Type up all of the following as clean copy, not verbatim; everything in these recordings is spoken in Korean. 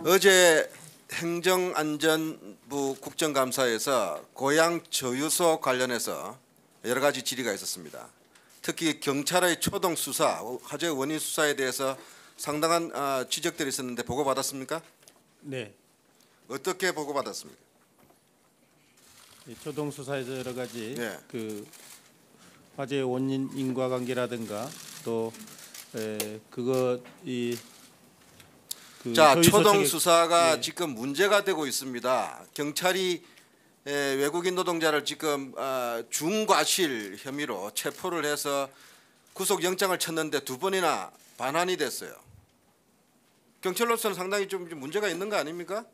어제 행정안전부 국정감사에서 고향 저유소 관련해서 여러 가지 질의가 있었습니다. 특히 경찰의 초동 수사, 화재 원인 수사에 대해서 상당한 지적들이 있었는데 보고받았습니까? 네. 어떻게 보고받았습니까? 초동 수사에서 여러 가지 네. 그 화재 원인 인과관계라든가 또 그거 자, 초동 저희 수사가 예. 지금 문제가 되고 있습니다. 경찰이 외국인 노동자를 지금 중과실 혐의로 체포를 해서 구속영장을 쳤는데 2번이나 반환이 됐어요. 경찰로서는 상당히 좀 문제가 있는 거 아닙니까?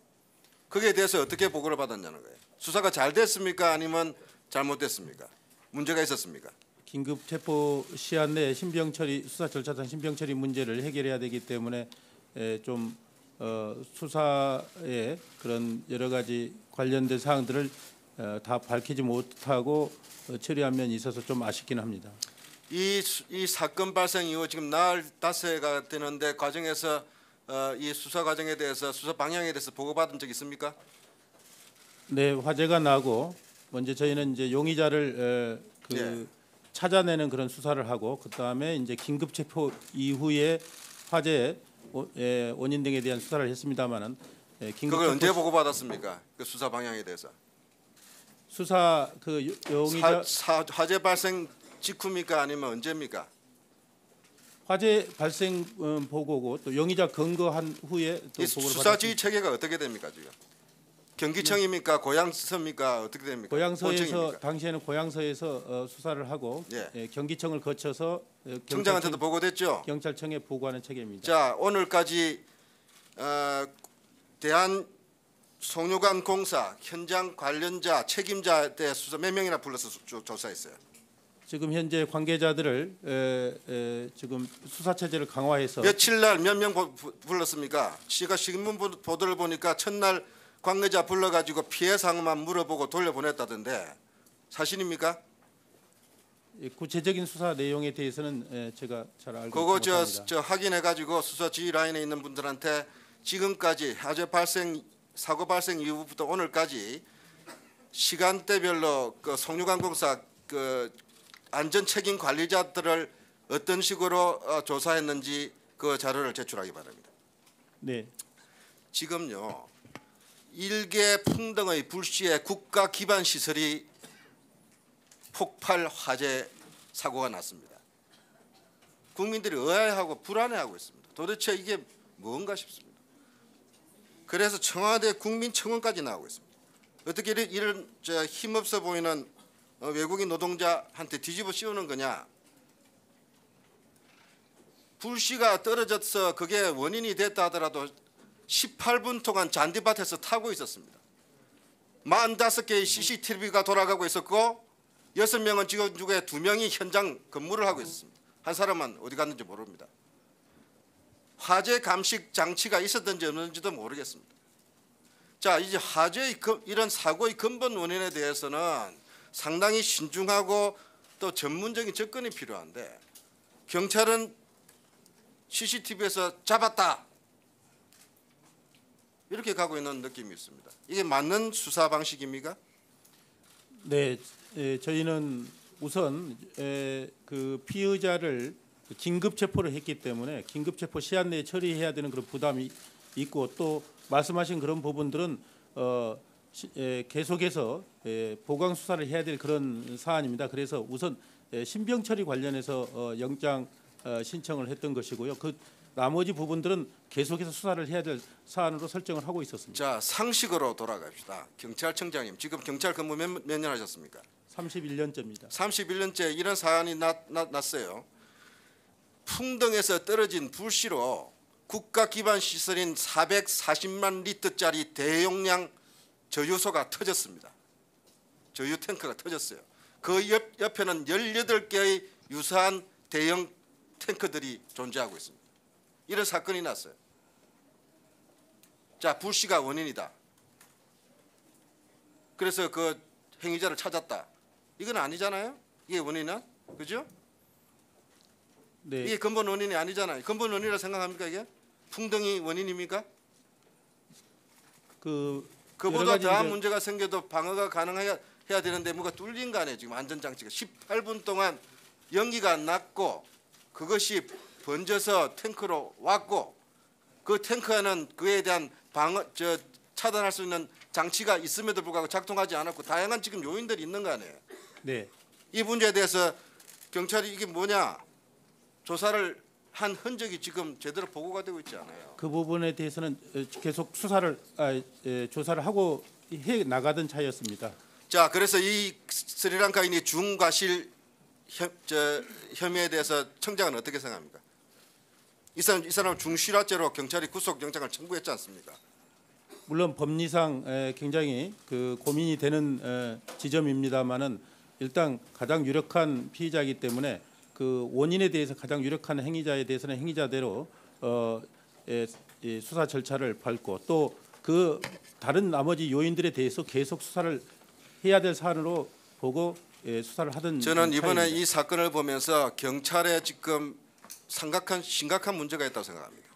거기에 대해서 어떻게 보고를 받았냐는 거예요. 수사가 잘 됐습니까? 아니면 잘못됐습니까? 문제가 있었습니까? 긴급 체포 시한 내에 신병 처리 수사 절차상 신병 처리 문제를 해결해야 되기 때문에 좀 수사에 그런 여러 가지 관련된 사항들을 다 밝히지 못하고 처리한 면이 있어서 좀 아쉽긴 합니다. 이 사건 발생 이후 지금 나흘 닷새가 되는데 과정에서 이 수사 과정에 대해서 수사 방향에 대해서 보고받은 적 있습니까? 네, 화재가 나고 먼저 저희는 이제 용의자를 예. 찾아내는 그런 수사를 하고 그 다음에 이제 긴급 체포 이후에 화재 원인 등에 대한 수사를 했습니다만은 긴급 그걸 언제 체포 보고받았습니까? 그 수사 방향에 대해서. 수사 그 용의자 화재 발생 직후입니까? 아니면 언제입니까? 화재 발생 보고고 또 용의자 근거한 후에 또 이 보고를 수사지휘 체계가 어떻게 됩니까 지금? 경기청입니까? 고양서입니까? 어떻게 됩니까? 고양서에서 본청입니까? 당시에는 고양서에서 수사를 하고 예. 경기청을 거쳐서 청장한테도 보고됐죠. 경찰청에 보고하는 체계입니다. 자, 오늘까지 대한 송유관 공사 현장 관련자 책임자에 대해 수사 몇 명이나 불러서 조사했어요? 지금 현재 관계자들을 지금 수사 체제를 강화해서 며칠 날 몇 명 불렀습니까? 제가 신문 보도를 보니까 첫날 관계자 불러가지고 피해 상황만 물어보고 돌려보냈다던데 사실입니까? 구체적인 수사 내용에 대해서는 제가 잘 알고 그거 못합니다. 저 확인해가지고 수사 지휘 라인에 있는 분들한테 지금까지 화재 발생 사고 발생 이후부터 오늘까지 시간대별로 그 송유관공사 그 안전 책임 관리자들을 어떤 식으로 조사했는지 그 자료를 제출하기 바랍니다. 네. 지금요 일개 풍등의 불시에 국가 기반 시설이 폭발 화재 사고가 났습니다. 국민들이 의아해하고 불안해하고 있습니다. 도대체 이게 뭔가 싶습니다. 그래서 청와대 국민청원까지 나오고 있습니다. 어떻게 이런 힘없어 보이는 외국인 노동자한테 뒤집어 씌우는 거냐? 불씨가 떨어져서 그게 원인이 됐다 하더라도 18분 동안 잔디밭에서 타고 있었습니다. 45개의 CCTV가 돌아가고 있었고 6명은 직원 중에 2명이 현장 근무를 하고 있었습니다. 한 사람은 어디 갔는지 모릅니다. 화재 감식 장치가 있었든지 없는지도 모르겠습니다. 자, 이제 화재의 이런 사고의 근본 원인에 대해서는 상당히 신중하고 또 전문적인 접근이 필요한데 경찰은 CCTV에서 잡았다 이렇게 가고 있는 느낌이 있습니다. 이게 맞는 수사 방식입니까? 네, 저희는 우선 그 피의자를 긴급 체포를 했기 때문에 긴급 체포 시한 내에 처리해야 되는 그런 부담이 있고 또 말씀하신 그런 부분들은 계속해서 보강 수사를 해야 될 그런 사안입니다. 그래서 우선 신병 처리 관련해서 영장 신청을 했던 것이고요. 그 나머지 부분들은 계속해서 수사를 해야 될 사안으로 설정을 하고 있었습니다. 자, 상식으로 돌아갑시다. 경찰청장님, 지금 경찰 근무 몇 년 하셨습니까? 31년째입니다. 31년째 이런 사안이 났어요. 풍등에서 떨어진 불씨로 국가 기반 시설인 440만 리터짜리 대용량 저유소가 터졌습니다. 저유 탱크가 터졌어요. 그 옆에는 18개의 유사한 대형 탱크들이 존재하고 있습니다. 이런 사건이 났어요. 자, 불씨가 원인이다. 그래서 그 행위자를 찾았다. 이건 아니잖아요. 이게 원인은, 그죠? 네. 이게 근본 원인이 아니잖아요. 근본 원인이라 생각합니까 이게? 풍등이 원인입니까? 그 여러 그보다 가지 더한 이제 문제가 생겨도 방어가 가능해야 되는데 뭐가 뚫린 거 아니에요. 지금 안전장치가 18분 동안 연기가 안 났고 그것이 번져서 탱크로 왔고 그 탱크에는 그에 대한 차단할 수 있는 장치가 있음에도 불구하고 작동하지 않았고 다양한 지금 요인들이 있는 거 아니에요. 네. 이 문제에 대해서 경찰이 이게 뭐냐 조사를 한 흔적이 지금 제대로 보고가 되고 있지 않아요. 그 부분에 대해서는 계속 조사를 하고 해 나가던 차였습니다. 자, 그래서 이 스리랑카인이 중과실 혐의에 대해서 청장은 어떻게 생각합니까? 이 사람 중실화죄로 경찰이 구속영장을 청구했지 않습니까? 물론 법리상 굉장히 그 고민이 되는 지점입니다만은 일단 가장 유력한 피의자이기 때문에 그 원인에 대해서 가장 유력한 행위자에 대해서는 행위자대로 수사 절차를 밟고 또 그 다른 나머지 요인들에 대해서 계속 수사를 해야 될 사안으로 보고 수사를 하던 저는 이번에 차이입니다. 이 사건을 보면서 경찰에 지금 심각한 문제가 있다고 생각합니다.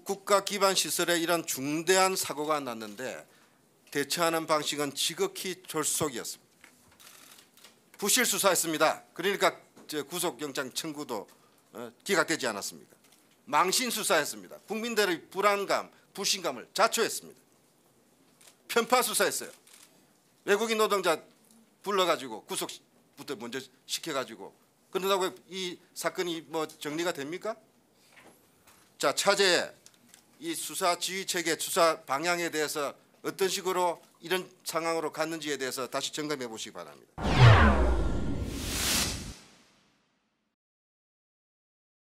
국가 기반 시설에 이런 중대한 사고가 났는데 대처하는 방식은 지극히 졸속이었습니다. 부실 수사했습니다. 그러니까 구속영장 청구도 기각되지 않았습니다. 망신 수사했습니다. 국민들의 불안감, 불신감을 자초했습니다. 편파 수사했어요. 외국인 노동자 불러가지고 구속부터 먼저 시켜가지고 그런다고 이 사건이 뭐 정리가 됩니까? 자, 차제에 이 수사 지휘 체계, 수사 방향에 대해서 어떤 식으로 이런 상황으로 갔는지에 대해서 다시 점검해 보시기 바랍니다.